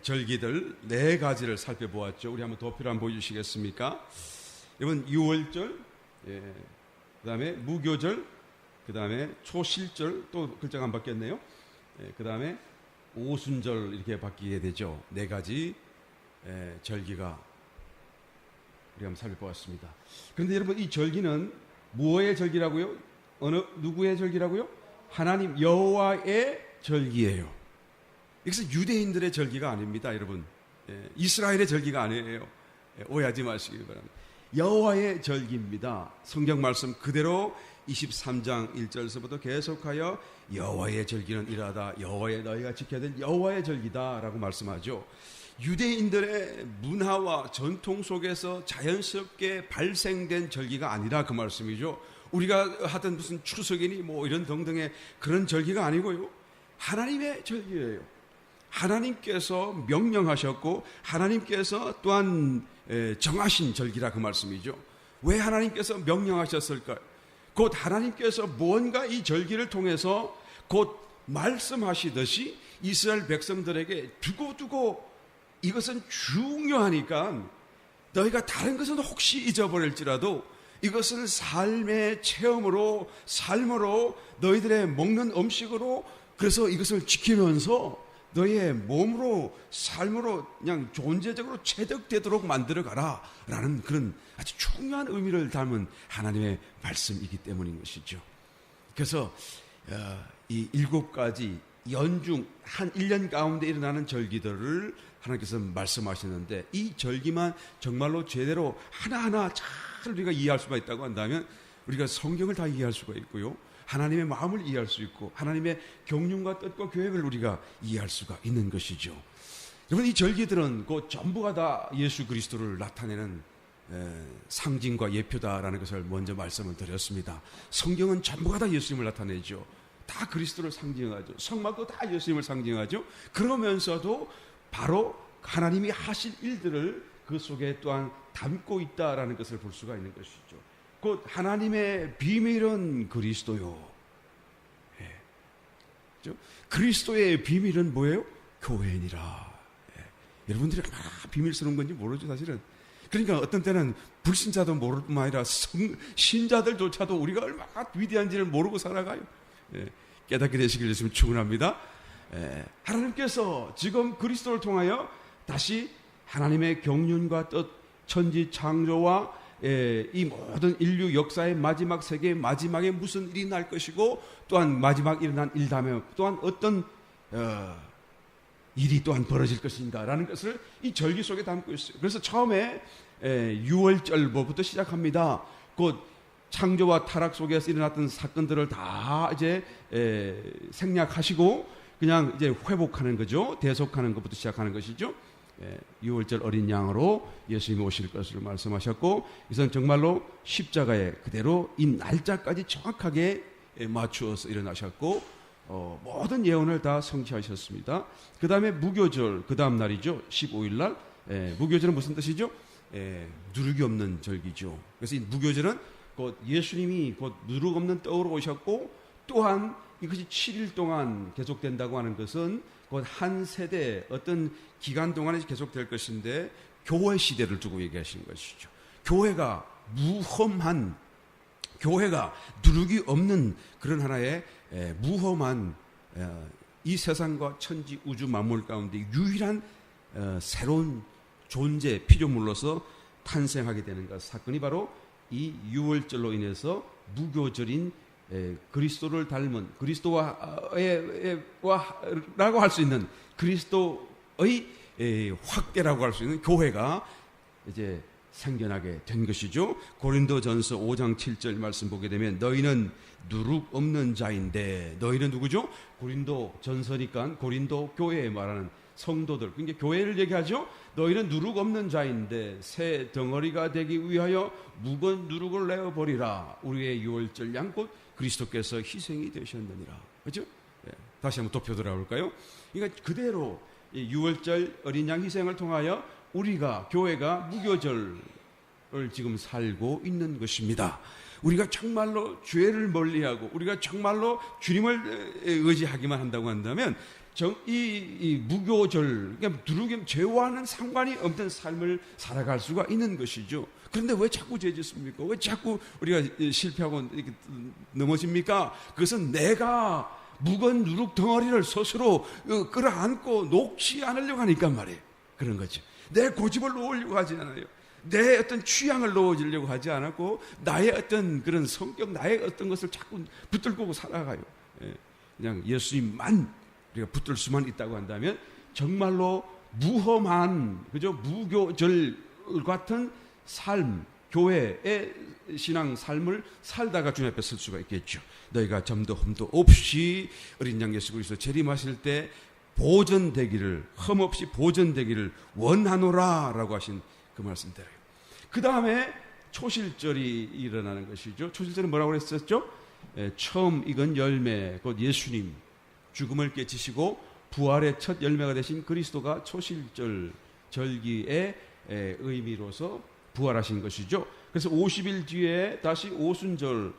절기들 네 가지를 살펴보았죠. 우리 한번 도표를 한번 보여주시겠습니까? 이번 유월절, 그 다음에 무교절, 그 다음에 초실절, 또 글자가 안 바뀌었네요. 그 다음에 오순절 이렇게 바뀌게 되죠. 네 가지 절기가 우리 한번 살펴보았습니다. 그런데 여러분, 이 절기는 무엇의 절기라고요? 누구의 절기라고요? 하나님 여호와의 절기예요. 이것은 유대인들의 절기가 아닙니다, 여러분. 이스라엘의 절기가 아니에요. 오해하지 마시기 바랍니다. 여호와의 절기입니다. 성경 말씀 그대로 23장 1절서부터 계속하여 여호와의 절기는 이러하다, 여호와의 너희가 지켜야 될 여호와의 절기다라고 말씀하죠. 유대인들의 문화와 전통 속에서 자연스럽게 발생된 절기가 아니라 그 말씀이죠. 우리가 하던 무슨 추석이니 뭐 이런 등등의 그런 절기가 아니고요, 하나님의 절기예요. 하나님께서 명령하셨고 하나님께서 또한 정하신 절기라 그 말씀이죠. 왜 하나님께서 명령하셨을까요? 곧 하나님께서 무언가 이 절기를 통해서 곧 말씀하시듯이 이스라엘 백성들에게 두고두고 이것은 중요하니까 너희가 다른 것은 혹시 잊어버릴지라도 이것을 삶의 체험으로, 삶으로, 너희들의 먹는 음식으로, 그래서 이것을 지키면서 너희의 몸으로, 삶으로 그냥 존재적으로 체득되도록 만들어가라 라는 그런 아주 중요한 의미를 담은 하나님의 말씀이기 때문인 것이죠. 그래서 이 7가지 연중 한 1년 가운데 일어나는 절기들을 하나님께서 말씀하시는데, 이 절기만 정말로 제대로 하나하나 잘 우리가 이해할 수가 있다고 한다면 우리가 성경을 다 이해할 수가 있고요, 하나님의 마음을 이해할 수 있고 하나님의 경륜과 뜻과 계획을 우리가 이해할 수가 있는 것이죠. 여러분, 이 절기들은 그 전부가 다 예수 그리스도를 나타내는 상징과 예표다라는 것을 먼저 말씀을 드렸습니다. 성경은 전부가 다 예수님을 나타내죠. 다 그리스도를 상징하죠. 성막도 다 예수님을 상징하죠. 그러면서도 바로 하나님이 하실 일들을 그 속에 또한 담고 있다라는 것을 볼 수가 있는 것이죠. 곧 하나님의 비밀은 그리스도요. 그리스도의 비밀은 뭐예요? 교회니라. 여러분들이 얼마나 비밀스러운 건지 모르죠, 사실은. 그러니까 어떤 때는 불신자도 모를 뿐만 아니라 신자들조차도 우리가 얼마나 위대한지를 모르고 살아가요. 깨닫게 되시길 예수님 축원합니다. 하나님께서 지금 그리스도를 통하여 다시 하나님의 경륜과 뜻, 천지 창조와 이 모든 인류 역사의 마지막 세계의 마지막에 무슨 일이 날 것이고, 또한 마지막 일어난 일다음에 또한 어떤 일이 또한 벌어질 것인가라는 것을 이 절기 속에 담고 있어요. 그래서 처음에 6월절부터 시작합니다. 곧 창조와 타락 속에서 일어났던 사건들을 다 이제 생략하시고 그냥 이제 회복하는 거죠. 대속하는 것부터 시작하는 것이죠. 6월절 어린 양으로 예수님이 오실 것을 말씀하셨고, 이것은 정말로 십자가에 그대로 이 날짜까지 정확하게 맞추어서 일어나셨고, 모든 예언을 다 성취하셨습니다. 그 다음에 무교절, 그 다음 날이죠. 15일날. 무교절은 무슨 뜻이죠? 누룩이 없는 절기죠. 그래서 이 무교절은 곧 예수님이 곧 누룩 없는 떡으로 오셨고, 또한 이것이 7일 동안 계속된다고 하는 것은 곧 한 세대 어떤 기간 동안에 계속될 것인데, 교회 시대를 두고 얘기하시는 것이죠. 교회가 무험한, 교회가 누룩이 없는 그런 하나의 무험한 이 세상과 천지 우주 만물 가운데 유일한 새로운 존재 피조물로서 탄생하게 되는 것, 사건이 바로 이 6월절로 인해서 무교절인 그리스도를 닮은 그리스도와라고 할 수 있는 그리스도의 확대라고 할 수 있는 교회가 이제 생겨나게 된 것이죠. 고린도전서 5장 7절 말씀 보게 되면 너희는 누룩 없는 자인데, 너희는 누구죠? 고린도 전서니까 고린도 교회에 말하는 성도들, 그러니까 교회를 얘기하죠. 너희는 누룩 없는 자인데 새 덩어리가 되기 위하여 무거운 누룩을 내어버리라. 우리의 유월절 양 곧 그리스도께서 희생이 되셨느니라. 그렇죠? 다시 한번 도표 들어볼까요? 그러니까 그대로 유월절 어린 양 희생을 통하여 우리가, 교회가 무교절을 지금 살고 있는 것입니다. 우리가 정말로 죄를 멀리하고 우리가 정말로 주님을 의지하기만 한다고 한다면 이 무교절, 그러니까 누르게 죄와는 상관이 없는 삶을 살아갈 수가 있는 것이죠. 그런데 왜 자꾸 죄짓습니까? 왜 자꾸 우리가 실패하고 이렇게 넘어집니까? 그것은 내가 무거운 누룩 덩어리를 스스로 끌어안고 놓지 않으려고 하니까 말이에요. 그런 거죠. 내 고집을 놓으려고 하지 않아요. 내 어떤 취향을 놓으려고 하지 않았고 나의 어떤 그런 성격, 나의 어떤 것을 자꾸 붙들고 살아가요. 그냥 예수님만 우리가 붙들 수만 있다고 한다면 정말로 무험한 그저 무교절 같은 삶, 교회의 신앙 삶을 살다가 주님 앞에 설 수가 있겠죠. 너희가 점도 흠도 없이 어린 양 예수 그리스도 재림하실 때 보존되기를, 흠없이 보존되기를 원하노라라고 하신 그 말씀대로요. 그 다음에 초실절이 일어나는 것이죠. 초실절은 뭐라고 그랬었죠? 처음 익은 열매, 곧 예수님 죽음을 깨치시고 부활의 첫 열매가 되신 그리스도가 초실절 절기의 의미로서 부활하신 것이죠. 그래서 50일 뒤에 다시 오순절,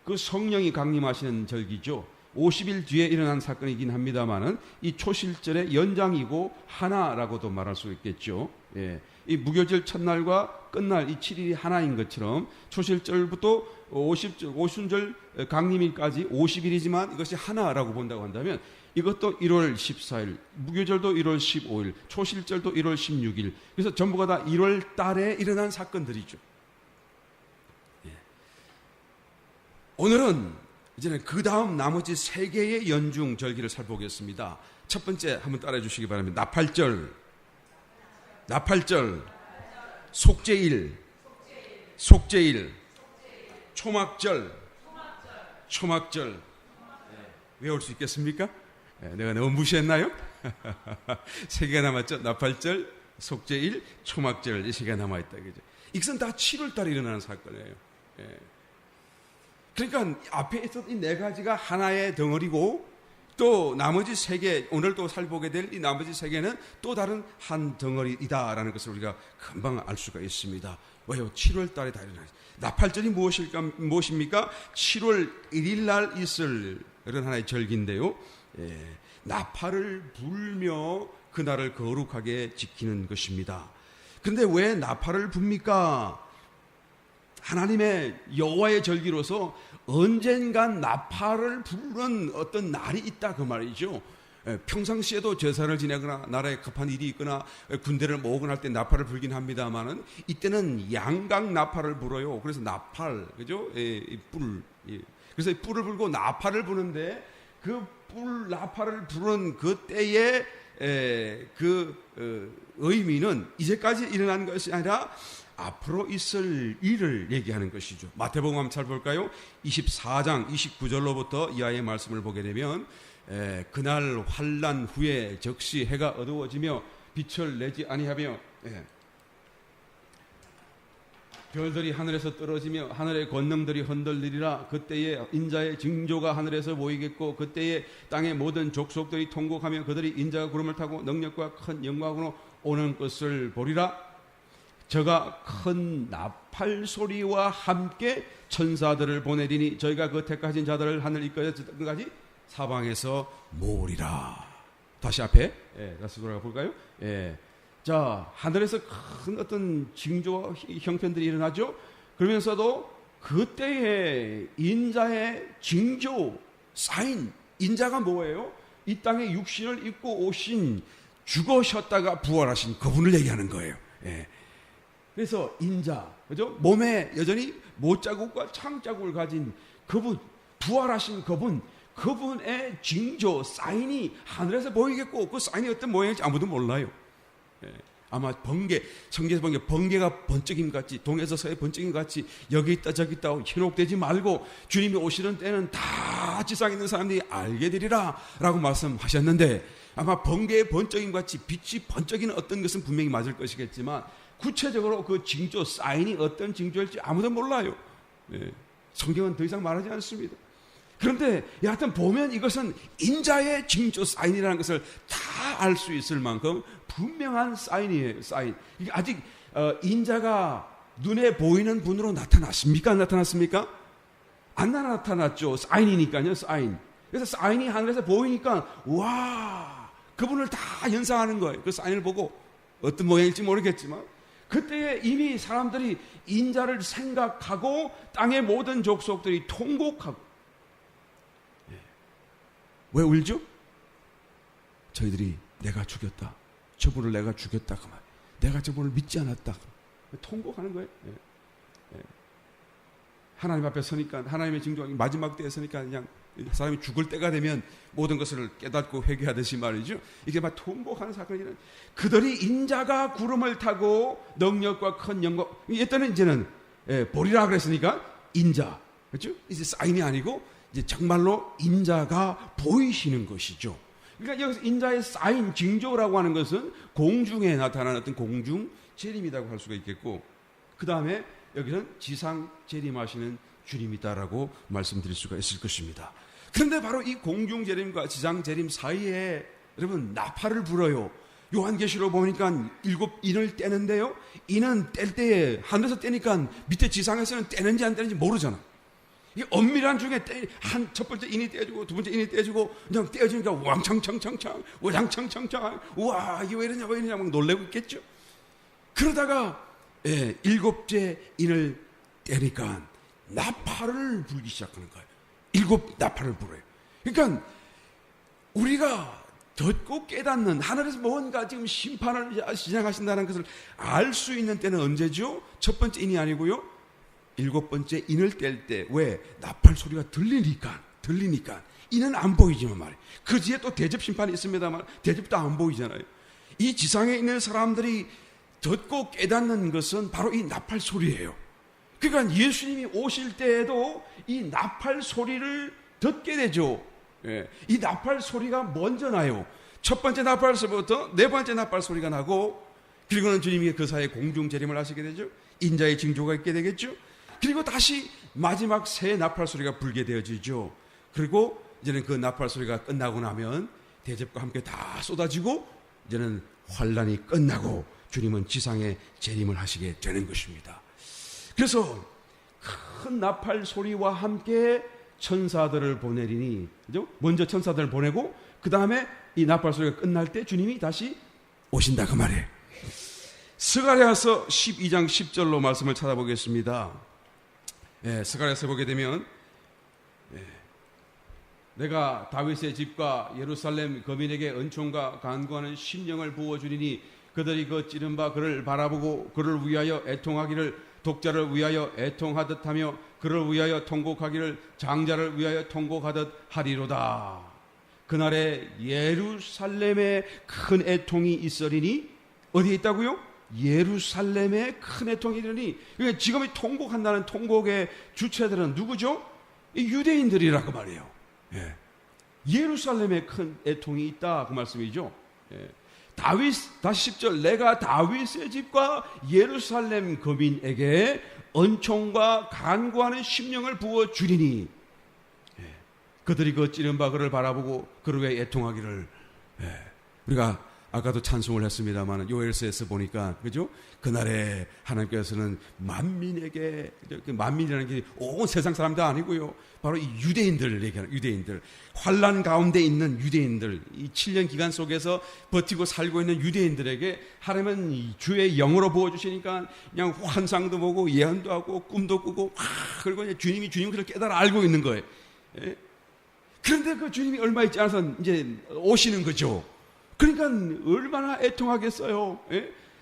그 성령이 강림하시는 절기죠. 50일 뒤에 일어난 사건이긴 합니다만은 이 초실절의 연장이고 하나라고도 말할 수 있겠죠. 이 무교절 첫날과 끝날 이 7일이 하나인 것처럼 초실절부터 오순절 강림일까지 50일이지만 이것이 하나라고 본다고 한다면 이것도 1월 14일, 무교절도 1월 15일, 초실절도 1월 16일. 그래서 전부가 다 1월 달에 일어난 사건들이죠. 오늘은 이제는 그 다음 나머지 3개의 연중 절기를 살펴보겠습니다. 첫 번째 한번 따라해 주시기 바랍니다. 나팔절, 속죄일, 초막절. 외울 수 있겠습니까? 내가 너무 무시했나요? 3개가 남았죠. 나팔절, 속죄일, 초막절, 이 3개가 남아있다. 그죠? 이것은 다 7월 달에 일어나는 사건이에요. 그러니까 앞에 있었던 이 4가지가 하나의 덩어리고 또 나머지 3개, 오늘 또 살펴보게 될 이 나머지 3개는 또 다른 한 덩어리이다라는 것을 우리가 금방 알 수가 있습니다. 왜요? 7월 달에 다 일어나요. 나팔절이 무엇입니까? 7월 1일 날 있을 그런 하나의 절기인데요. 나팔을 불며 그날을 거룩하게 지키는 것입니다. 그런데 왜 나팔을 붑니까? 하나님의 여호와의 절기로서 언젠간 나팔을 부르는 어떤 날이 있다 그 말이죠. 평상시에도 제사를 지내거나 나라에 급한 일이 있거나 군대를 모으거나 할 때 나팔을 불긴 합니다만은 이때는 양각 나팔을 불어요. 그래서 나팔, 그죠? 뿔. 그래서 이 뿔을 불고 나팔을 부는데 그 뿔 나팔을 부른 그 때의 의미는 이제까지 일어난 것이 아니라 앞으로 있을 일을 얘기하는 것이죠. 마태복음 한번 잘 볼까요? 24장 29절로부터 이하의 말씀을 보게 되면 그날 환난 후에 적시 해가 어두워지며 빛을 내지 아니하며 별들이 하늘에서 떨어지며 하늘의 권능들이 흔들리리라. 그때에 인자의 징조가 하늘에서 보이겠고 그때에 땅의 모든 족속들이 통곡하며 그들이 인자가 구름을 타고 능력과 큰 영광으로 오는 것을 보리라. 저가 큰 나팔 소리와 함께 천사들을 보내리니 저희가 그 택하신 자들을 하늘 이끌어까지 사방에서 모으리라. 다시 앞에 다시 돌아가 볼까요? 자, 하늘에서 큰 어떤 징조와 형편들이 일어나죠. 그러면서도 그때의 인자의 징조, 사인, 인자가 뭐예요? 이 땅에 육신을 입고 오신, 죽으셨다가 부활하신 그분을 얘기하는 거예요. 그래서 인자, 그죠? 몸에 여전히 못자국과 창자국을 가진 그분, 부활하신 그분의 징조, 사인이 하늘에서 보이겠고 그 사인이 어떤 모양인지 아무도 몰라요. 아마 번개, 성경에서 보면 번개가 번쩍임 같이, 동에서 서에 번쩍임 같이 여기 있다 저기 있다 현혹되지 말고 주님이 오시는 때는 다 지상에 있는 사람들이 알게 되리라 라고 말씀하셨는데, 아마 번개의 번쩍임 같이 빛이 번쩍이는 어떤 것은 분명히 맞을 것이겠지만 구체적으로 그 징조, 사인이 어떤 징조일지 아무도 몰라요. 성경은 더 이상 말하지 않습니다. 그런데 여하튼 보면 이것은 인자의 징조, 사인이라는 것을 다 알 수 있을 만큼 분명한 사인이에요. 사인. 이게 아직 인자가 눈에 보이는 분으로 나타났습니까? 안 나타났습니까? 안 나타났죠. 사인이니까요. 사인. 그래서 사인이 하늘에서 보이니까 와, 그분을 다 연상하는 거예요. 그 사인을 보고 어떤 모양일지 모르겠지만 그때에 이미 사람들이 인자를 생각하고 땅의 모든 족속들이 통곡하고. 왜 울죠? 저희들이 내가 죽였다, 저분을 내가 죽였다, 그 말. 내가 저분을 믿지 않았다, 통곡하는 거예요. 하나님 앞에 서니까, 하나님의 징조가 마지막 때에 서니까 그냥 사람이 죽을 때가 되면 모든 것을 깨닫고 회개하듯이 말이죠. 이게 막 통곡하는 사건이란. 그들이 인자가 구름을 타고 능력과 큰 영광, 이때는 이제는 보리라 그랬으니까 인자, 그렇죠? 이제 사인이 아니고 이제 정말로 인자가 보이시는 것이죠. 그러니까 여기서 인자의 사인, 징조라고 하는 것은 공중에 나타나는 어떤 공중 재림이라고 할 수가 있겠고, 그 다음에 여기는 지상 재림하시는 주님이다라고 말씀드릴 수가 있을 것입니다. 그런데 바로 이 공중 재림과 지상 재림 사이에 여러분 나팔을 불어요. 요한계시록 보니까 7 인을 떼는데요, 인은 뗄 때에 하늘에서 떼니까 밑에 지상에서는 떼는지 안 떼는지 모르잖아. 이 엄밀한 중에 첫 번째 인이 떼주고 두 번째 인이 떼주고 그냥 떼어주니까 왕창창창창 와장창창창, 우와 이게 왜 이러냐 막 놀래고 있겠죠. 그러다가 7째 인을 떼니까 나팔을 불기 시작하는 거예요. 7 나팔을 불어요. 그러니까 우리가 듣고 깨닫는, 하늘에서 뭔가 지금 심판을 시작하신다는 것을 알 수 있는 때는 언제죠? 첫 번째 인이 아니고요, 7번째 인을 뗄 때. 왜? 나팔 소리가 들리니까. 인은 안 보이지만 말이에요. 그 뒤에 또 대접 심판이 있습니다만 대접도 안 보이잖아요. 이 지상에 있는 사람들이 듣고 깨닫는 것은 바로 이 나팔 소리예요. 그러니까 예수님이 오실 때에도 이 나팔 소리를 듣게 되죠. 이 나팔 소리가 먼저 나요. 첫 번째 나팔 소리부터 네 번째 나팔 소리가 나고, 그리고는 주님이 그 사이에 공중 재림을 하시게 되죠. 인자의 징조가 있게 되겠죠. 그리고 다시 마지막 새 나팔 소리가 불게 되어지죠. 그리고 이제는 그 나팔 소리가 끝나고 나면 대접과 함께 다 쏟아지고 이제는 환란이 끝나고 주님은 지상에 재림을 하시게 되는 것입니다. 그래서 큰 나팔 소리와 함께 천사들을 보내리니, 그죠? 먼저 천사들을 보내고 그 다음에 이 나팔 소리가 끝날 때 주님이 다시 오신다 그 말이에요. 스가랴서 12장 10절로 말씀을 찾아보겠습니다. 스가랴서 보게 되면 내가 다윗의 집과 예루살렘 거민에게 은총과 간구하는 심령을 부어주리니 그들이 그 찌른 바 그를 바라보고 그를 위하여 애통하기를 독자를 위하여 애통하듯 하며 그를 위하여 통곡하기를 장자를 위하여 통곡하듯 하리로다. 그날에 예루살렘에 큰 애통이 있으리니, 어디에 있다고요? 예루살렘에 큰 애통이 있으리니. 그러니까 지금 이 통곡한다는 통곡의 주체들은 누구죠? 이 유대인들이라고 말이에요. 예루살렘에 큰 애통이 있다 그 말씀이죠. 다윗, 다시 10절, 내가 다윗의 집과 예루살렘 거민에게 은총과 간구하는 심령을 부어주리니 그들이 그 찌른 바 그를 바라보고 그를 위해 애통하기를. 우리가 아까도 찬송을 했습니다만 요엘서에서 보니까, 그죠? 그날에 하나님께서는 만민에게, 만민이라는 게 온 세상 사람도 아니고요, 바로 이 유대인들을 얘기하는, 유대인들, 환난 가운데 있는 유대인들, 이 7년 기간 속에서 버티고 살고 있는 유대인들에게 하나님은 주의 영으로 부어주시니까 그냥 환상도 보고 예언도 하고 꿈도 꾸고, 그리고 주님이 그걸 깨달아 알고 있는 거예요. 그런데 그 주님이 얼마 있지 않아서 이제 오시는 거죠. 그러니까 얼마나 애통하겠어요.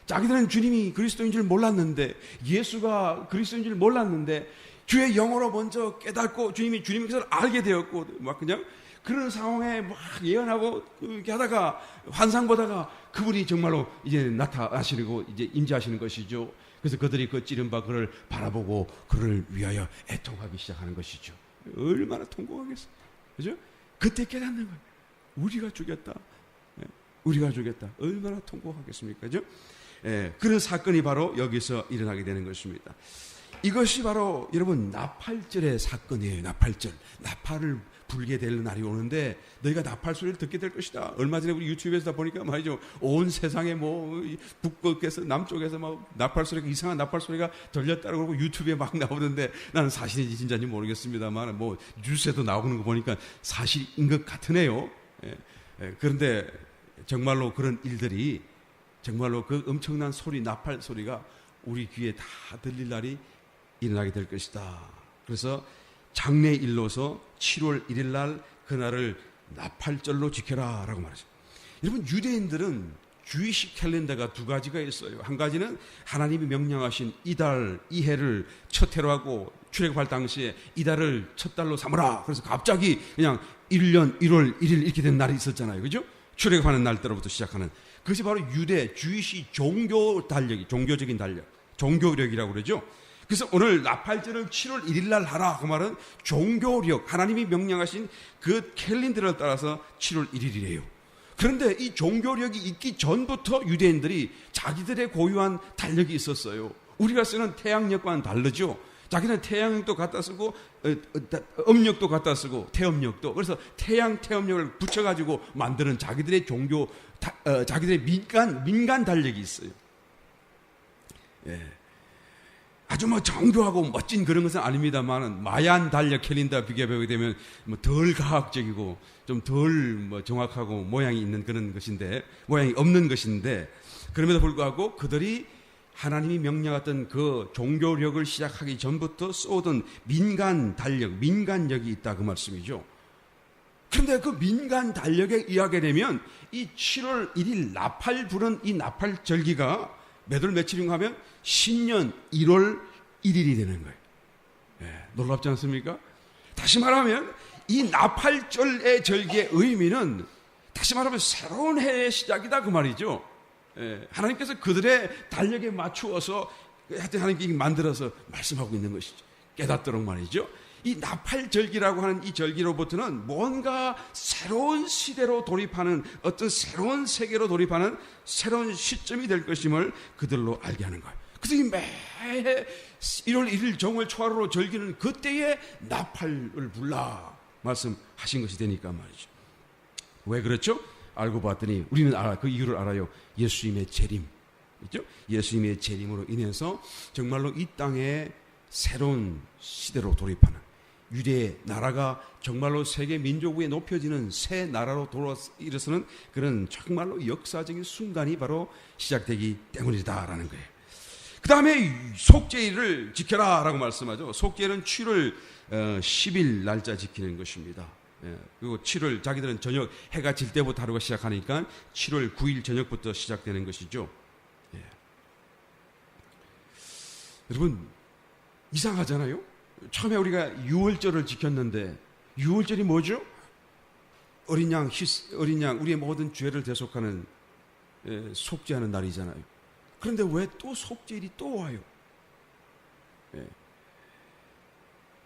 자기들은 주님이 그리스도인 줄 몰랐는데, 예수가 그리스도인 줄 몰랐는데 주의 영어로 먼저 깨닫고 주님이 그것을 알게 되었고, 막 그냥 그런 상황에 막 예언하고 이렇게 하다가 환상 보다가 그분이 정말로 이제 나타나시고 이제 임재하시는 것이죠. 그래서 그들이 그 찌른 바 그를 바라보고 그를 위하여 애통하기 시작하는 것이죠. 얼마나 통곡하겠어요. 그죠? 그때 깨닫는 거예요. 우리가 죽였다. 우리가 죽였다. 얼마나 통곡하겠습니까? 그죠? 그런 사건이 바로 여기서 일어나게 되는 것입니다. 이것이 바로 여러분 나팔절의 사건이에요. 나팔절. 나팔을 불게 될 날이 오는데 너희가 나팔 소리를 듣게 될 것이다. 얼마 전에 우리 유튜브에서 보니까 말이죠. 온 세상에 뭐 북극에서 남쪽에서 막 나팔 소리가, 이상한 나팔 소리가 들렸다고 그러고 유튜브에 막 나오는데 나는 사실인지 진짜인지 모르겠습니다만 뭐 뉴스에도 나오는 거 보니까 사실인 것 같으네요. 그런데 정말로 그런 일들이 정말로 그 엄청난 소리, 나팔 소리가 우리 귀에 다 들릴 날이 일어나게 될 것이다. 그래서 장래일로서 7월 1일 날 그날을 나팔절로 지켜라 라고 말하죠. 여러분, 유대인들은 주의식 캘린더가 두 가지가 있어요. 한 가지는 하나님이 명령하신 이달, 이 해를 첫 해로 하고 출애굽할 당시에 이달을 첫 달로 삼으라. 그래서 갑자기 그냥 1년 1월 1일 이렇게 된 날이 있었잖아요. 그죠? 출애굽하는 날때로부터 시작하는. 그것이 바로 유대, 주의식 종교 달력이, 종교적인 달력, 종교력이라고 그러죠. 그래서 오늘 나팔절을 7월 1일 날 하라. 그 말은 종교력, 하나님이 명령하신 그 캘린더를 따라서 7월 1일이래요. 그런데 이 종교력이 있기 전부터 유대인들이 자기들의 고유한 달력이 있었어요. 우리가 쓰는 태양력과는 다르죠. 자기는 태양력도 갖다 쓰고 음력도 갖다 쓰고 태음력도. 그래서 태양, 태음력을 붙여가지고 만드는 자기들의 종교, 자기들의 민간 달력이 있어요. 예. 아주 정교하고 멋진 그런 것은 아닙니다만은 마얀 달력 캘린더 비교해보게 되면 덜 과학적이고 좀 덜 정확하고 모양이 있는 그런 것인데, 모양이 없는 것인데, 그럼에도 불구하고 그들이 하나님이 명령했던 그 종교력을 시작하기 전부터 쏘던 민간 달력, 민간력이 있다 그 말씀이죠. 그런데 그 민간 달력에 의하게 되면 이 7월 1일 나팔 부는 이 나팔 절기가 몇 월 며칠인가 하면 신년 1월 1일이 되는 거예요. 예, 놀랍지 않습니까? 다시 말하면 이 나팔절의 절기의 의미는 다시 말하면 새로운 해의 시작이다 그 말이죠. 예, 하나님께서 그들의 달력에 맞추어서 하여튼 하나님께 만들어서 말씀하고 있는 것이죠. 깨닫도록 말이죠. 이 나팔절기라고 하는 이 절기로부터는 뭔가 새로운 시대로 돌입하는, 어떤 새로운 세계로 돌입하는 새로운 시점이 될 것임을 그들로 알게 하는 거예요. 그래서 이 매해 1월 1일 정월 초하루로 절기는 그때에 나팔을 불라 말씀하신 것이 되니까 말이죠. 왜 그렇죠? 알고 봤더니 우리는 그 이유를 알아요. 예수님의 재림, 그렇죠? 예수님의 재림으로 인해서 정말로 이 땅에 새로운 시대로 돌입하는, 유대의 나라가 정말로 세계 민족 위에 높여지는 새 나라로 일어서는 그런 정말로 역사적인 순간이 바로 시작되기 때문이다라는 거예요. 그 다음에 속죄일을 지켜라 라고 말씀하죠. 속죄일은 7월 10일 날짜 지키는 것입니다. 그리고 7월, 자기들은 저녁 해가 질 때부터 하루가 시작하니까 7월 9일 저녁부터 시작되는 것이죠. 예. 여러분, 이상하잖아요. 처음에 우리가 6월절을 지켰는데 6월절이 뭐죠? 어린 양, 우리의 모든 죄를 대속하는, 속죄하는 날이잖아요. 그런데 왜 또 속죄일이 또 와요? 예.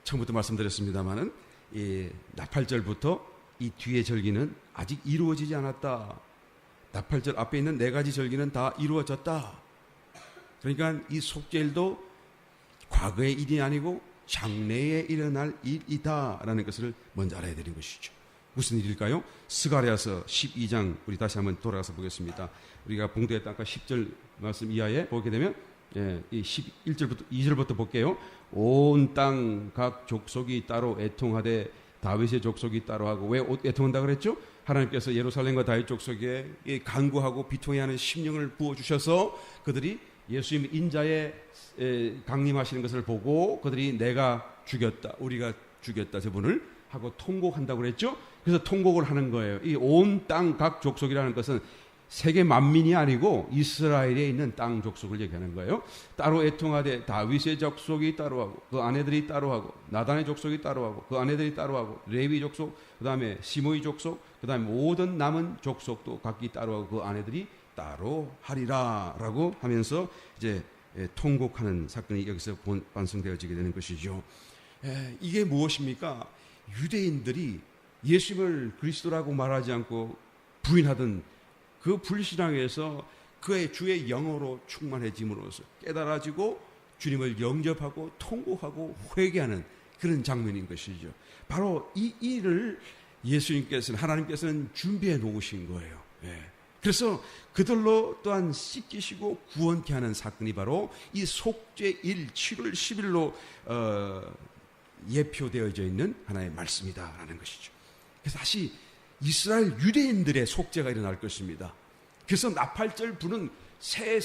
처음부터 말씀드렸습니다마는 이 나팔절부터 이 뒤의 절기는 아직 이루어지지 않았다. 나팔절 앞에 있는 4가지 절기는 다 이루어졌다. 그러니까 이 속죄일도 과거의 일이 아니고 장래에 일어날 일이다라는 것을 먼저 알아야 되는 것이죠. 무슨 일일까요? 스가랴서 12장, 우리 다시 한번 돌아가서 보겠습니다. 우리가 봉독했던 아까 10절 말씀 이하에 보게 되면, 이 11절부터 2절부터 볼게요. 온 땅 각 족속이 따로 애통하되 다윗의 족속이 따로 하고. 왜 애통한다 그랬죠? 하나님께서 예루살렘과 다윗 족속에 간구하고 비통해하는 심령을 부어주셔서 그들이 예수님 인자에 강림하시는 것을 보고 그들이 내가 죽였다, 우리가 죽였다 저분을 하고 통곡한다고 그랬죠. 그래서 통곡을 하는 거예요. 이 온 땅 각 족속이라는 것은 세계 만민이 아니고 이스라엘에 있는 땅 족속을 얘기하는 거예요. 따로 애통하되 다윗의 족속이 따로 하고 그 아내들이 따로 하고, 나단의 족속이 따로 하고 그 아내들이 따로 하고, 레위 족속, 그 다음에 시므이 족속, 그 다음에 모든 남은 족속도 각기 따로 하고 그 아내들이 따로 하리라 라고 하면서 이제 통곡하는 사건이 여기서 완성되어지게 되는 것이죠. 이게 무엇입니까? 유대인들이 예수님을 그리스도라고 말하지 않고 부인하던 그 불신앙에서 그의 주의 영어로 충만해짐으로써 깨달아지고 주님을 영접하고 통곡하고 회개하는 그런 장면인 것이죠. 바로 이 일을 예수님께서는, 하나님께서는 준비해 놓으신 거예요. 그래서 그들로 또한 씻기시고 구원케 하는 사건이 바로 이 속죄일 7월 10일로 예표되어져 있는 하나의 말씀이다라는 것이죠. 그래서 다시 이스라엘 유대인들의 속죄가 일어날 것입니다. 그래서 나팔절 부는 새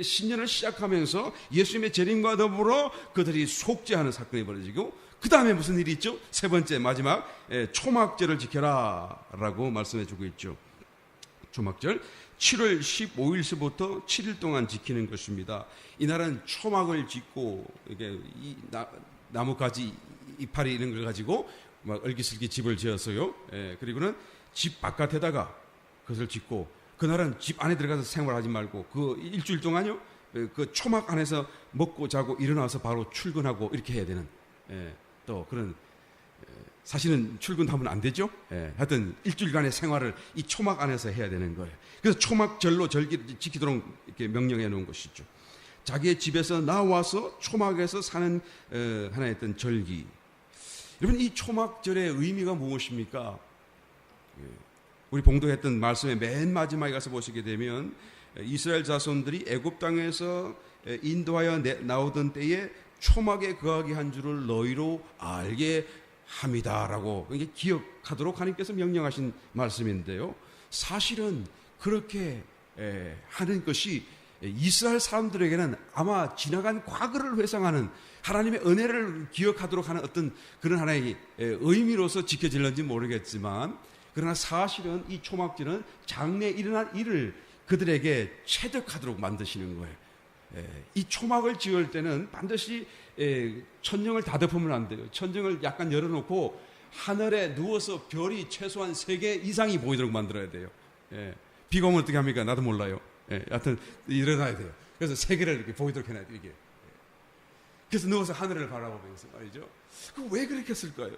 신년을 시작하면서 예수님의 재림과 더불어 그들이 속죄하는 사건이 벌어지고, 그 다음에 무슨 일이 있죠? 세 번째 마지막 초막절을 지켜라 라고 말씀해 주고 있죠. 초막절 7월 15일서부터 7일 동안 지키는 것입니다. 이날은 초막을 짓고 이게 나뭇가지 이파리 이런 걸 가지고 막 얼기설기 집을 지었어요. 그리고는 집 바깥에다가 그것을 짓고, 그날은 집 안에 들어가서 생활하지 말고 그 일주일 동안요, 그 초막 안에서 먹고 자고 일어나서 바로 출근하고 이렇게 해야 되는, 또 그런, 사실은 출근하면 안 되죠. 하여튼 일주일간의 생활을 이 초막 안에서 해야 되는 거예요. 그래서 초막절로 절기를 지키도록 이렇게 명령해 놓은 것이죠. 자기의 집에서 나와서 초막에서 사는 하나의 어떤 절기. 여러분, 이 초막절의 의미가 무엇입니까? 우리 봉독했던 말씀의 맨 마지막에 가서 보시게 되면 이스라엘 자손들이 애굽 땅에서 인도하여 나오던 때에 초막에 거하게 한 줄을 너희로 알게 합니다라고 이게 기억하도록 하나님께서 명령하신 말씀인데요. 사실은 그렇게 하는 것이 이스라엘 사람들에게는 아마 지나간 과거를 회상하는, 하나님의 은혜를 기억하도록 하는 어떤 그런 하나의 의미로서 지켜질는지 모르겠지만, 그러나 사실은 이 초막절은 장래에 일어날 일을 그들에게 체득하도록 만드시는 거예요. 이 초막을 지을 때는 반드시 천정을 다 덮으면 안 돼요. 천정을 약간 열어놓고 하늘에 누워서 별이 최소한 3개 이상이 보이도록 만들어야 돼요. 비가 오면 어떻게 합니까? 나도 몰라요. 하여튼 일어나야 돼요. 그래서 3개를 이렇게 보이도록 해놔야 돼요. 이게. 그래서 누워서 하늘을 바라보면서 말이죠. 왜 그렇게 했을까요?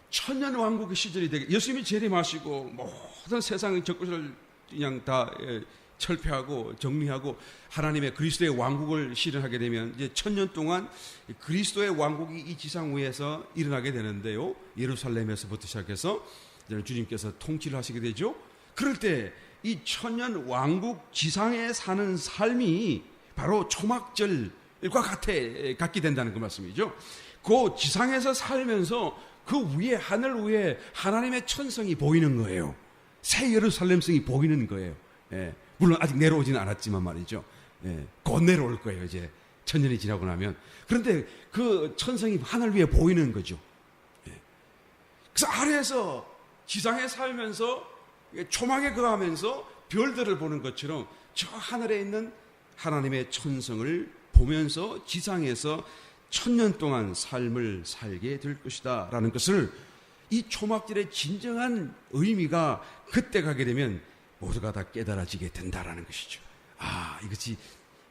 천년 왕국의 시절이 되게, 예수님이 재림하시고 모든 세상의 적그리스도를 그냥 다 철폐하고 정리하고 하나님의 그리스도의 왕국을 실현하게 되면 이제 천년 동안 그리스도의 왕국이 이 지상 위에서 일어나게 되는데요. 예루살렘에서부터 시작해서 주님께서 통치를 하시게 되죠. 그럴 때 이 천년 왕국 지상에 사는 삶이 바로 초막절과 같게 된다는 그 말씀이죠. 그 지상에서 살면서 그 위에, 하늘 위에 하나님의 천성이 보이는 거예요. 새 예루살렘성이 보이는 거예요. 물론 아직 내려오지는 않았지만 말이죠. 곧 내려올 거예요. 이제 천년이 지나고 나면. 그런데 그 천성이 하늘 위에 보이는 거죠. 그래서 아래에서 지상에 살면서 초막에 거하면서 별들을 보는 것처럼 저 하늘에 있는 하나님의 천성을 보면서 지상에서 천년 동안 삶을 살게 될 것이다 라는 것을, 이 초막절의 진정한 의미가 그때 가게 되면 모두가 다 깨달아지게 된다라는 것이죠. 이것이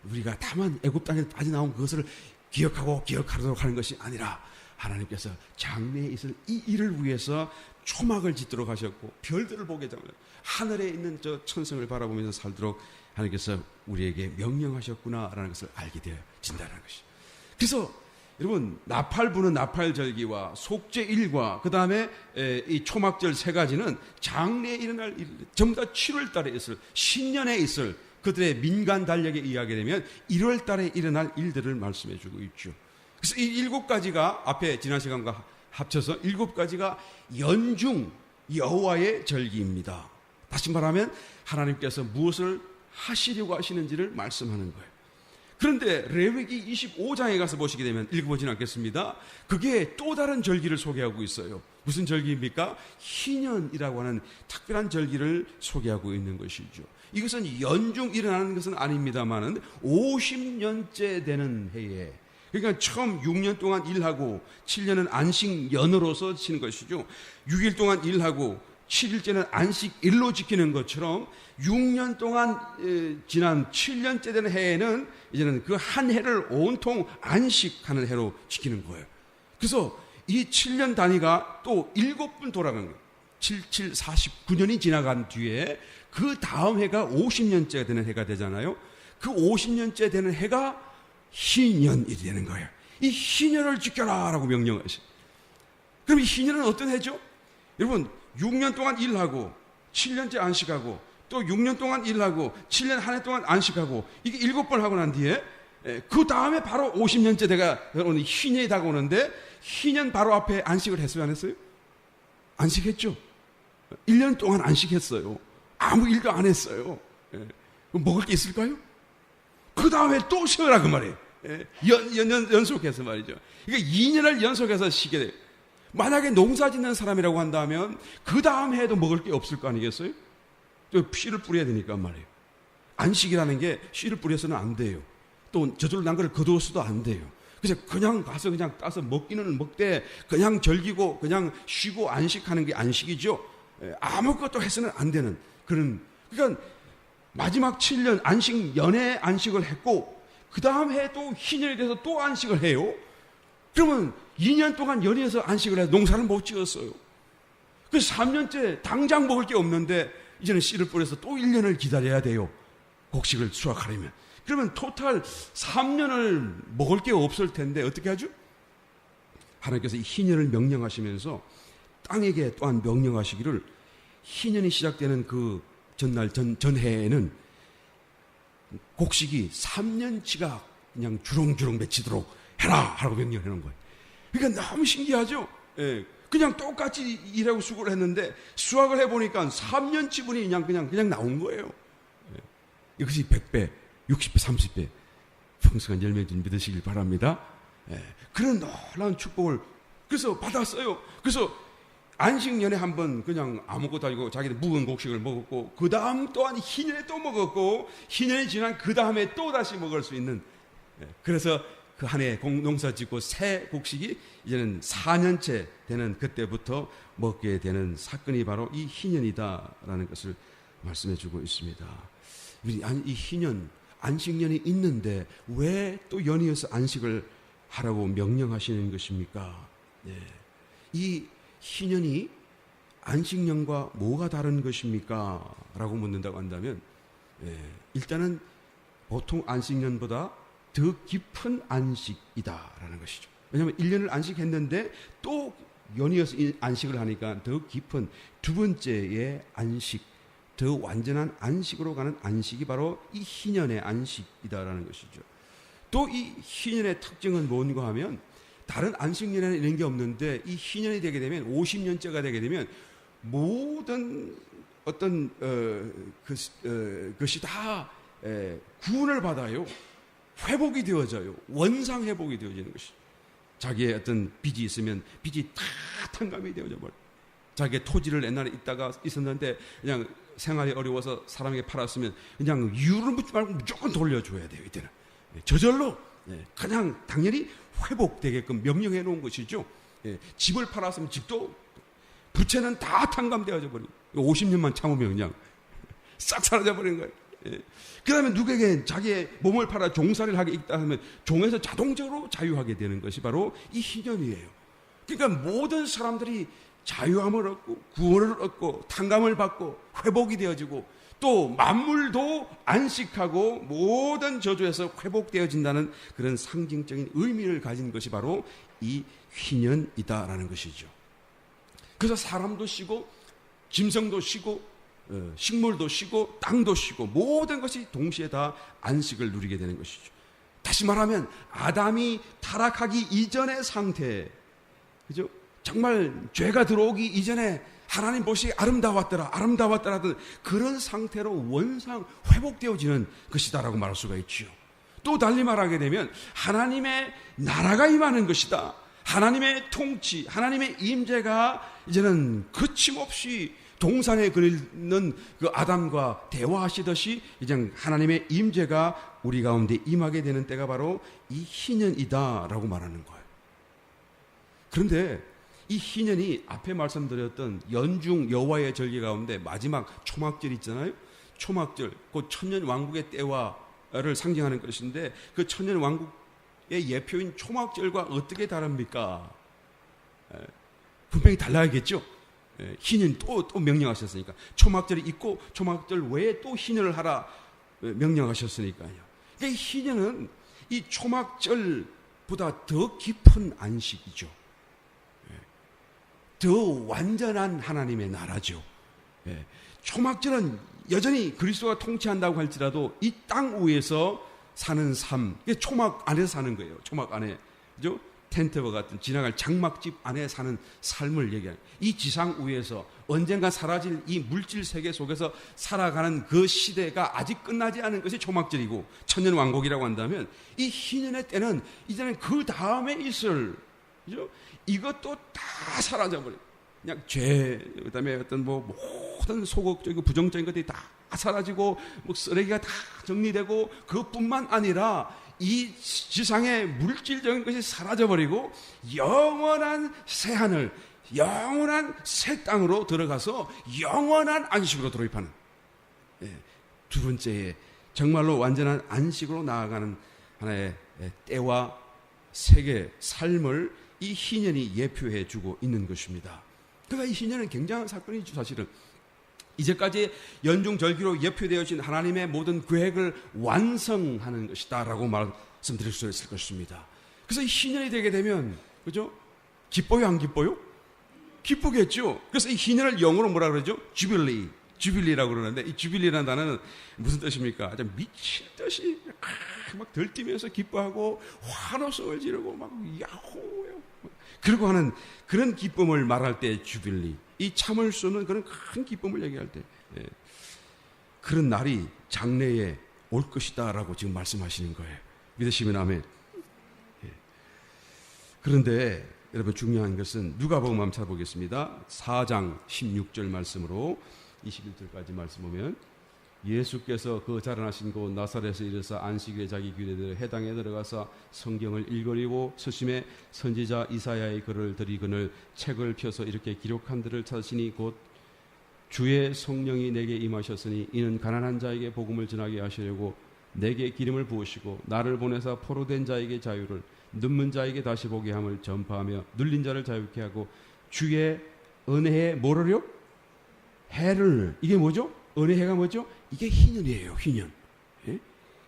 우리가 다만 애굽 땅에서 빠져나온 그것을 기억하도록 하는 것이 아니라, 하나님께서 장래에 있을 이 일을 위해서 초막을 짓도록 하셨고, 별들을 보게 되면 하늘에 있는 저 천성을 바라보면서 살도록 하나님께서 우리에게 명령하셨구나라는 것을 알게 되어진다는 것이죠. 그래서 여러분, 나팔 부는 나팔절기와 속죄일과 그 다음에 이 초막절 3가지는 장래에 일어날 일, 전부 다 7월 달에 있을, 신년에 있을 그들의 민간 달력에 의하게 되면 1월 달에 일어날 일들을 말씀해 주고 있죠. 그래서 이 7가지가 앞에 지난 시간과 합쳐서 7가지가 연중 여호와의 절기입니다. 다시 말하면 하나님께서 무엇을 하시려고 하시는지를 말씀하는 거예요. 그런데 레위기 25장에 가서 보시게 되면, 읽어보진 않겠습니다. 그게 또 다른 절기를 소개하고 있어요. 무슨 절기입니까? 희년이라고 하는 특별한 절기를 소개하고 있는 것이죠. 이것은 연중 일어나는 것은 아닙니다만은 50년째 되는 해에, 그러니까 처음 6년 동안 일하고 7년은 안식년으로서 치는 것이죠. 6일 동안 일하고 7일째는 안식일로 지키는 것처럼 6년 동안 지난 7년째 되는 해에는 이제는 그 한 해를 온통 안식하는 해로 지키는 거예요. 그래서 이 7년 단위가 또 7번 돌아간 거예요. 77, 49년이 지나간 뒤에 그 다음 해가 50년째가 되는 해가 되잖아요. 그 50년째 되는 해가 희년이 되는 거예요. 이 희년을 지켜라 라고 명령하시. 그럼 이 희년은 어떤 해죠? 여러분, 6년 동안 일하고 7년째 안식하고 또 6년 동안 일하고 7년 한 해 동안 안식하고, 이게 7번 하고 난 뒤에 그 다음에 바로 50년째 돼가 오는 희년이 다가오는데, 희년 바로 앞에 안식을 했어요, 안 했어요? 안식했죠. 1년 동안 안식했어요. 아무 일도 안 했어요. 먹을 게 있을까요? 그 다음에 또 쉬어라 그 말이에요. 연속해서 말이죠. 그러니까 2년을 연속해서 쉬게 돼요. 만약에 농사 짓는 사람이라고 한다면 그 다음 해에도 먹을 게 없을 거 아니겠어요? 씨를 뿌려야 되니까 말이에요. 안식이라는 게 씨를 뿌려서는 안 돼요. 또 저절로 난 거를 거두어서도 안 돼요. 그래서 그냥 가서 그냥 따서 먹기는 먹되 그냥 즐기고 그냥 쉬고 안식하는 게 안식이죠. 아무것도 해서는 안 되는 그런. 그러니까 마지막 7년 안식 연애 안식을 했고 그 다음 해 또 희년이 돼서 또 안식을 해요. 그러면 2년 동안 연애해서 안식을 해서 농사를 못 지었어요. 그래서 3년째 당장 먹을 게 없는데 이제는 씨를 뿌려서 또 1년을 기다려야 돼요. 곡식을 수확하려면. 그러면 토탈 3년을 먹을 게 없을 텐데 어떻게 하죠? 하나님께서 이 희년을 명령하시면서 땅에게 또한 명령하시기를 희년이 시작되는 그 전날 전해에는 곡식이 3년치가 그냥 주렁주렁 맺히도록 해라 하라고 명령해 놓은 거예요. 그러니까 너무 신기하죠. 예, 그냥 똑같이 일하고 수고를 했는데 수확을 해보니까 3년치분이 그냥 나온 거예요. 예, 이것이 100배, 60배, 30배 풍성한 열매를 믿으시길 바랍니다. 예, 그런 놀라운 축복을 그래서 받았어요. 그래서 안식년에 한번 그냥 아무것도 아니고 자기들 묵은 곡식을 먹었고 그 다음 또한 희년에 또 먹었고 희년이 지난 그 다음에 또 다시 먹을 수 있는. 그래서 그 한 해 농사 짓고 새 곡식이 이제는 4년째 되는 그때부터 먹게 되는 사건이 바로 이 희년이다라는 것을 말씀해 주고 있습니다. 이 희년, 안식년이 있는데 왜 또 연이어서 안식을 하라고 명령하시는 것입니까? 네. 이 희년이 안식년과 뭐가 다른 것입니까? 라고 묻는다고 한다면 일단은 보통 안식년보다 더 깊은 안식이다라는 것이죠. 왜냐하면 1년을 안식했는데 또 연이어서 안식을 하니까 더 깊은 두 번째의 안식, 더 완전한 안식으로 가는 안식이 바로 이 희년의 안식이다라는 것이죠. 또 이 희년의 특징은 뭔가 하면 다른 안식년에는 이런 게 없는데 이 희년이 되게 되면 50년째가 되게 되면 모든 어떤 것이 다 구원을 받아요. 회복이 되어져요. 원상 회복이 되어지는 것이. 자기의 어떤 빚이 있으면 빚이 다 탕감이 되어져 버려. 자기의 토지를 옛날에 있었는데 그냥 생활이 어려워서 사람에게 팔았으면 그냥 이유를 묻지 말고 무조건 돌려줘야 돼요. 이때는 저절로 그냥 당연히 회복되게끔 명령해 놓은 것이죠. 집을 팔았으면 집도 부채는 다 탕감되어져 버리고 50년만 참으면 그냥 싹 사라져 버리는 거예요. 그 다음에 누구에게 자기의 몸을 팔아 종살이를 하게 있다 하면 종에서 자동적으로 자유하게 되는 것이 바로 이 희년이에요. 그러니까 모든 사람들이 자유함을 얻고 구원을 얻고 탕감을 받고 회복이 되어지고 또 만물도 안식하고 모든 저주에서 회복되어진다는 그런 상징적인 의미를 가진 것이 바로 이 희년이다라는 것이죠. 그래서 사람도 쉬고 짐승도 쉬고 식물도 쉬고 땅도 쉬고 모든 것이 동시에 다 안식을 누리게 되는 것이죠. 다시 말하면 아담이 타락하기 이전의 상태, 그죠? 정말 죄가 들어오기 이전에 하나님 보시기에 아름다웠더라 하던 그런 상태로 원상 회복되어지는 것이다라고 말할 수가 있지요. 또 달리 말하게 되면 하나님의 나라가 임하는 것이다. 하나님의 통치, 하나님의 임재가 이제는 거침없이 동산에 그리는 그 아담과 대화하시듯이 이제 하나님의 임재가 우리 가운데 임하게 되는 때가 바로 이 희년이다라고 말하는 거예요. 그런데 이 희년이 앞에 말씀드렸던 연중 여호와의 절기 가운데 마지막 초막절 있잖아요. 초막절, 그 천년 왕국의 때와를 상징하는 것인데 그 천년 왕국의 예표인 초막절과 어떻게 다릅니까? 분명히 달라야겠죠. 희년 또 명령하셨으니까 초막절이 있고 초막절 외에 또 희년을 하라 명령하셨으니까요. 이 희년은 이 초막절보다 더 깊은 안식이죠. 더 완전한 하나님의 나라죠. 초막절은 여전히 그리스도가 통치한다고 할지라도 이 땅 위에서 사는 삶, 초막 안에서 사는 거예요. 초막 안에, 그죠? 텐트와 같은 지나갈 장막집 안에 사는 삶을 얘기하는, 이 지상 위에서 언젠가 사라질 이 물질 세계 속에서 살아가는 그 시대가 아직 끝나지 않은 것이 초막절이고 천년왕국이라고 한다면, 이 희년의 때는 이제는 그 다음에 있을, 그죠? 이것도 다 사라져버려요. 그냥 죄, 그다음에 어떤 모든 소극적이고 부정적인 것들이 다 사라지고 쓰레기가 다 정리되고, 그것뿐만 아니라 이 지상의 물질적인 것이 사라져버리고 영원한 새하늘, 영원한 새 땅으로 들어가서 영원한 안식으로 돌입하는, 두 번째에 정말로 완전한 안식으로 나아가는 하나의 때와 세계, 삶을 이 희년이 예표해 주고 있는 것입니다. 그러니까 이 희년은 굉장한 사건이죠. 사실은 이제까지 연중절기로 예표되어진 하나님의 모든 계획을 완성하는 것이다 라고 말씀드릴 수 있을 것입니다. 그래서 이 희년이 되게 되면, 그죠? 기뻐요, 안 기뻐요? 기쁘겠죠. 그래서 이 희년을 영어로 뭐라 그러죠? 주빌리, 주빌리라고 그러는데, 이 주빌리라는 단어는 무슨 뜻입니까? 아주 미친 듯이 막 들뛰면서 기뻐하고 환호성을 지르고 막 야호해요. 그러고 하는 그런 기쁨을 말할 때 주빌리, 이 참을 수 없는 그런 큰 기쁨을 얘기할 때, 그런 날이 장래에 올 것이다 라고 지금 말씀하시는 거예요. 믿으시면 아멘. 그런데 여러분, 중요한 것은 누가복음 한번 찾아보겠습니다. 4장 16절 말씀으로 21절까지 말씀 보면, 예수께서 그 자라나신 곳 나사렛에서 이르사 안식일에 자기 규례대로 해당에 들어가서 성경을 읽으리고 서심에 선지자 이사야의 글을 들이거늘 책을 펴서 이렇게 기록한 들을 찾으시니 곧 주의 성령이 내게 임하셨으니 이는 가난한 자에게 복음을 전하게 하시려고 내게 기름을 부으시고 나를 보내사 포로된 자에게 자유를, 눈먼 자에게 다시 보게 함을 전파하며 눌린 자를 자유케 하고 주의 은혜에 뭐를요? 해를, 이게 뭐죠? 은혜해가 뭐죠? 이게 희년이에요. 희년.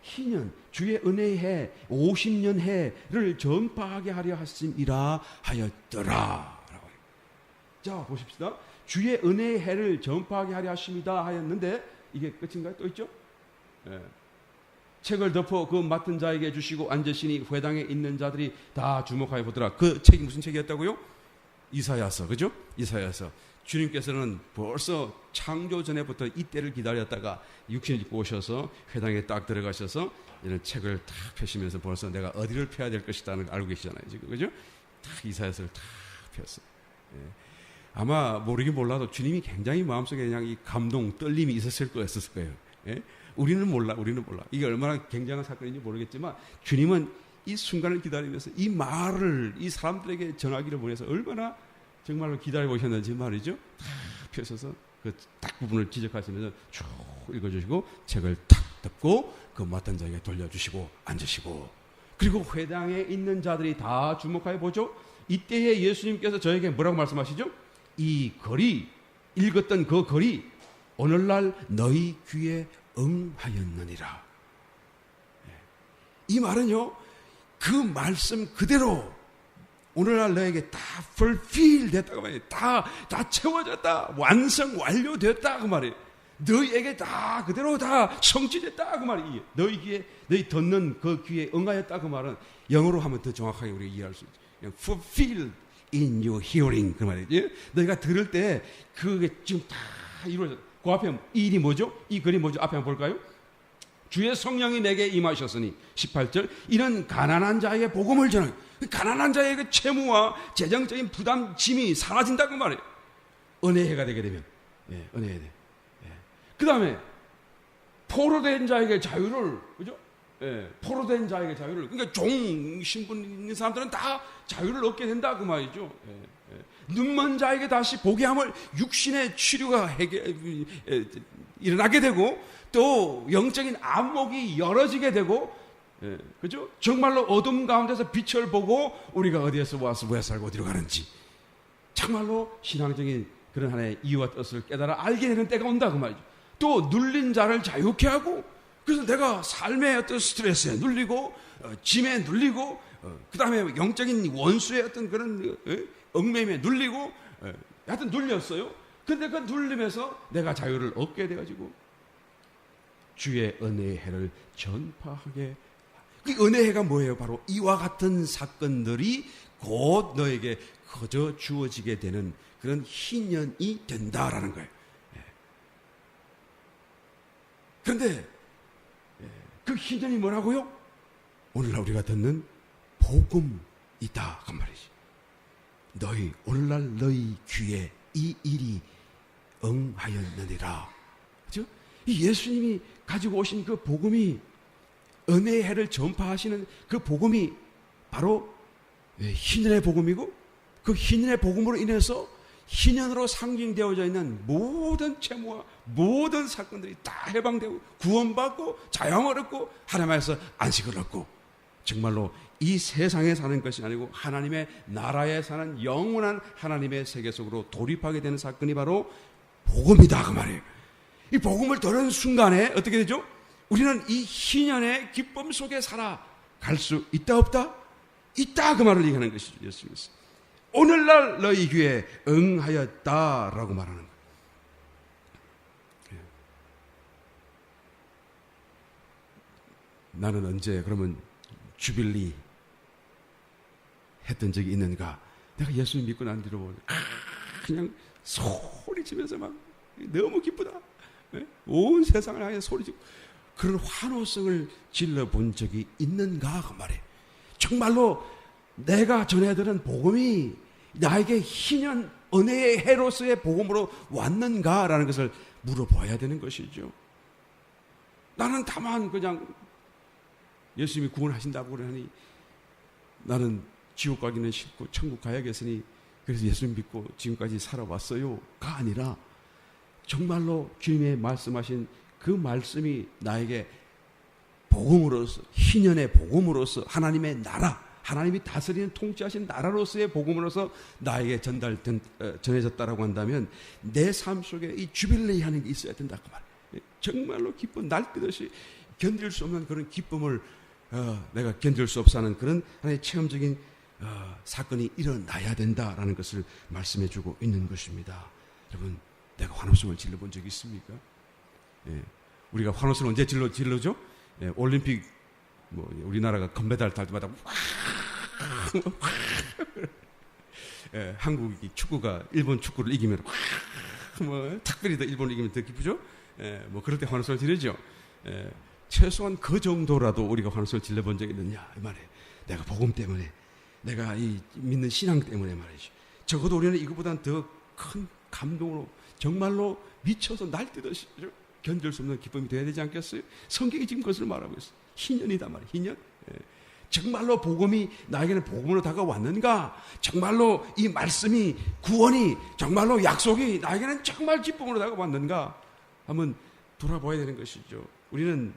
희년, 주의 은혜의 해, 50년 해를 전파하게 하려 하심이라 하였더라. 자, 보십시다. 주의 은혜의 해를 전파하게 하려 하심이다 하였는데, 이게 끝인가요? 또 있죠? 책을 덮어 그 맡은 자에게 주시고 앉으시니 회당에 있는 자들이 다 주목하여 보더라. 그 책이 무슨 책이었다고요? 이사야서, 그죠? 이사야서. 주님께서는 벌써 창조 전에부터 이때를 기다렸다가 육신을 입고 오셔서 회당에 딱 들어가셔서 이런 책을 탁 펴시면서 벌써 내가 어디를 펴야 될 것이라는 걸 알고 계시잖아요, 지금, 그죠? 탁 이사야서를 탁 폈어요. 아마 모르긴 몰라도 주님이 굉장히 마음속에 그냥 이 감동, 떨림이 있었을 거예요. 우리는 몰라. 이게 얼마나 굉장한 사건인지 모르겠지만 주님은 이 순간을 기다리면서 이 말을 이 사람들에게 전하기를 원해서 얼마나 정말로 기다려보셨는지 말이죠. 탁 펴셔서 그 딱 부분을 지적하시면서 쭉 읽어주시고 책을 탁 덮고 그 맡은 자에게 돌려주시고 앉으시고, 그리고 회당에 있는 자들이 다 주목하여 보죠. 이때에 예수님께서 저에게 뭐라고 말씀하시죠? 이 글이, 읽었던 그 글이 오늘날 너희 귀에 응하였느니라. 이 말은요, 그 말씀 그대로 오늘날 너에게 다 fulfill 됐다고 말이에요. 다 채워졌다. 완성, 완료됐다. 그 말이에요. 너희에게 다 그대로 다 성취됐다. 그 말이에요. 너희 귀에, 너희 듣는 그 귀에 응하였다. 그 말은 영어로 하면 더 정확하게 우리가 이해할 수 있죠. fulfilled in your hearing. 그 말이에요. 너희가 들을 때 그게 지금 다 이루어졌다. 그 앞에 이 일이 뭐죠? 이 글이 뭐죠? 앞에 한번 볼까요? 주의 성령이 내게 임하셨으니 18절 이는 가난한 자에게 복음을 전하는, 가난한 자에게 채무와 재정적인 부담, 짐이 사라진다고 말해요. 은혜해가 되게 되면, 은혜해 돼. 그 다음에 포로된 자에게 자유를, 그죠? 포로된 자에게 자유를, 그러니까 종 신분 있는 사람들은 다 자유를 얻게 된다 그 말이죠. 눈먼 자에게 다시 보게 함을, 육신의 치료가 일어나게 되고, 또 영적인 안목이 열어지게 되고, 그죠? 정말로 어둠 가운데서 빛을 보고 우리가 어디에서 와서 왜 살고 어디로 가는지 정말로 신앙적인 그런 하나의 이유와 뜻을 깨달아 알게 되는 때가 온다 그 말이죠. 또 눌린 자를 자유케 하고, 그래서 내가 삶의 어떤 스트레스에 눌리고 짐에 눌리고 그 다음에 영적인 원수의 어떤 그런 얽매임에 눌리고 하여튼 눌렸어요. 근데 그 눌림에서 내가 자유를 얻게 돼가지고 주의 은혜의 해를 전파하게. 그 은혜의 해가 뭐예요? 바로 이와 같은 사건들이 곧 너에게 거저 주어지게 되는 그런 희년이 된다라는 거예요. 그런데 그 희년이 뭐라고요? 오늘날 우리가 듣는 복음이다 그 말이지. 오늘날 너희 귀에 이 일이 응하였느니라. 그렇죠? 이 예수님이 가지고 오신 그 복음이, 은혜의 해를 전파하시는 그 복음이 바로 희년의 복음이고, 그 희년의 복음으로 인해서 희년으로 상징되어져 있는 모든 채무와 모든 사건들이 다 해방되고 구원받고 자유함을 얻고 하나님께서 안식을 얻고, 정말로 이 세상에 사는 것이 아니고 하나님의 나라에 사는 영원한 하나님의 세계 속으로 돌입하게 되는 사건이 바로 복음이다 그 말이에요. 이 복음을 들은 순간에 어떻게 되죠? 우리는 이 희년의 기쁨 속에 살아갈 수 있다 없다? 있다 그 말을 얘기하는 것이죠. 예수님께서 오늘날 너희 귀에 응하였다라고 말하는 거예요. 나는 언제 그러면 주빌리 했던 적이 있는가? 내가 예수님 믿고 난 뒤로 그냥 소리치면서 막 너무 기쁘다. 온 세상을 향해 소리치고 그런 환호성을 질러본 적이 있는가 그 말이에요. 정말로 내가 전해들은 복음이 나에게 희년 은혜의 해로서의 복음으로 왔는가라는 것을 물어봐야 되는 것이죠. 나는 다만 그냥 예수님이 구원하신다고 그러니 나는 지옥 가기는 싫고 천국 가야겠으니 그래서 예수님 믿고 지금까지 살아왔어요가 아니라 정말로 주님의 말씀하신 그 말씀이 나에게 복음으로서, 희년의 복음으로서, 하나님의 나라, 하나님이 다스리는 통치하신 나라로서의 복음으로서 나에게 전해졌다라고 한다면 내 삶 속에 이 주빌레이 하는 게 있어야 된다 그 말. 정말로 기쁨, 날뛰듯이 견딜 수 없는 그런 기쁨을 내가 견딜 수 없어 하는 그런 하나의 체험적인 사건이 일어나야 된다라는 것을 말씀해 주고 있는 것입니다. 여러분, 내가 환호성을 질러본 적이 있습니까? 우리가 환호성을 언제 질러죠? 올림픽 우리나라가 금메달 탈 때마다 한국이 축구가 일본 축구를 이기면 특별히 더 일본을 이기면 더 기쁘죠? 그럴 때 환호성을 지르죠. 최소한 그 정도라도 우리가 환호성을 질러본 적이 있느냐 이 말이에요. 내가 복음 때문에, 내가 이 믿는 신앙 때문에 말이죠. 적어도 우리는 이것보다는 더 큰 감동으로 정말로 미쳐서 날뛰듯이 견딜 수 없는 기쁨이 되어야 되지 않겠어요? 성경이 지금 그것을 말하고 있어요. 희년이다 말이에요. 희년. 정말로 복음이 나에게는 복음으로 다가왔는가? 정말로 이 말씀이, 구원이, 정말로 약속이 나에게는 정말 기쁨으로 다가왔는가? 한번 돌아봐야 되는 것이죠. 우리는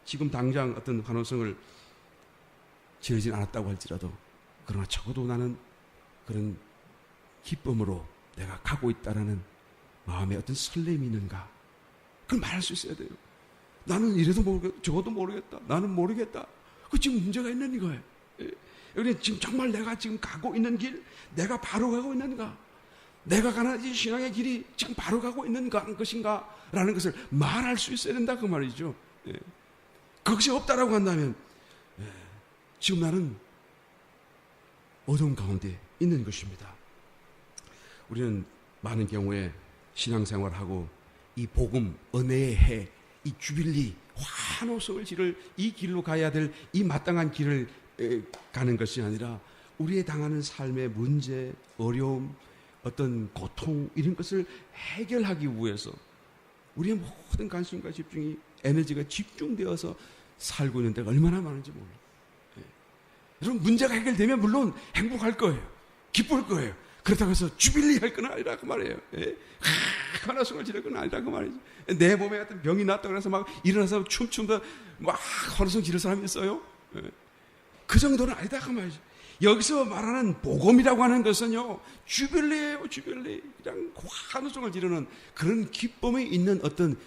지금 당장 어떤 환호성을 지르진 않았다고 할지라도, 그러나 적어도 나는 그런 기쁨으로 내가 가고 있다라는 마음에 어떤 설렘이 있는가? 그걸 말할 수 있어야 돼요. 나는 이래도 모르겠다, 저것도 모르겠다, 나는 모르겠다. 그 지금 문제가 있는 거예요. 우리 지금 정말 내가 지금 가고 있는 길, 내가 바로 가고 있는가? 내가 가는 이 신앙의 길이 지금 바로 가고 있는가, 것인가? 라는 것을 말할 수 있어야 된다 그 말이죠. 그것이 없다라고 한다면 지금 나는 어두운 가운데 있는 것입니다. 우리는 많은 경우에 신앙생활하고 이 복음, 은혜의 해, 이 주빌리, 환호성을 지를 이 길로 가야 될 이 마땅한 길을 가는 것이 아니라 우리의 당하는 삶의 문제, 어려움, 어떤 고통 이런 것을 해결하기 위해서 우리의 모든 관심과 집중이, 에너지가 집중되어서 살고 있는 데가 얼마나 많은지 몰라요. 여러분, 문제가 해결되면 물론 행복할 거예요. 기쁠 거예요. 그렇다고 해서 주빌리 할 건 아니라 그 말이에요. 환호성을 지를 건 아니라 그 말이죠. 내 몸에 어떤 병이 났다고 해서 막 일어나서 춤추다 막 환호성 지를 사람이 있어요? 그 정도는 아니다 그 말이죠. 여기서 말하는 복음이라고 하는 것은요, 주빌리예요, 주빌리. 그냥 환호성을 지르는 그런 기쁨이 있는 어떤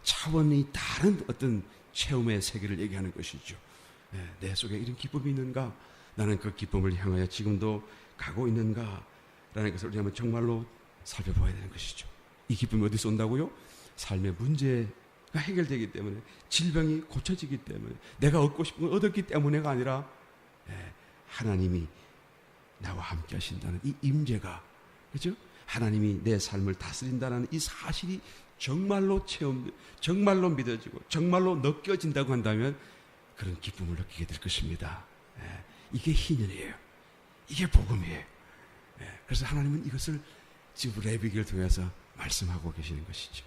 차원이 다른 어떤 체험의 세계를 얘기하는 것이죠. 내 속에 이런 기쁨이 있는가? 나는 그 기쁨을 향하여 지금도 가고 있는가? 라는 것을 우리 한번 정말로 살펴봐야 되는 것이죠. 이 기쁨이 어디서 온다고요? 삶의 문제가 해결되기 때문에, 질병이 고쳐지기 때문에, 내가 얻고 싶은 걸 얻었기 때문에가 아니라 하나님이 나와 함께 하신다는 이 임재가, 그렇죠? 하나님이 내 삶을 다스린다는 이 사실이 정말로 정말로 믿어지고 정말로 느껴진다고 한다면 그런 기쁨을 느끼게 될 것입니다. 이게 희년이에요. 이게 복음이에요. 그래서 하나님은 이것을 지금 레위기를 통해서 말씀하고 계시는 것이죠.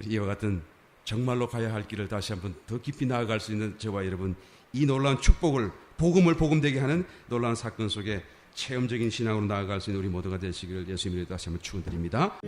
이와 같은 정말로 가야 할 길을 다시 한번 더 깊이 나아갈 수 있는 저와 여러분, 이 놀라운 축복을, 복음을 복음되게 하는 놀라운 사건 속에 체험적인 신앙으로 나아갈 수 있는 우리 모두가 되시기를 예수님으로 다시 한번 축원드립니다.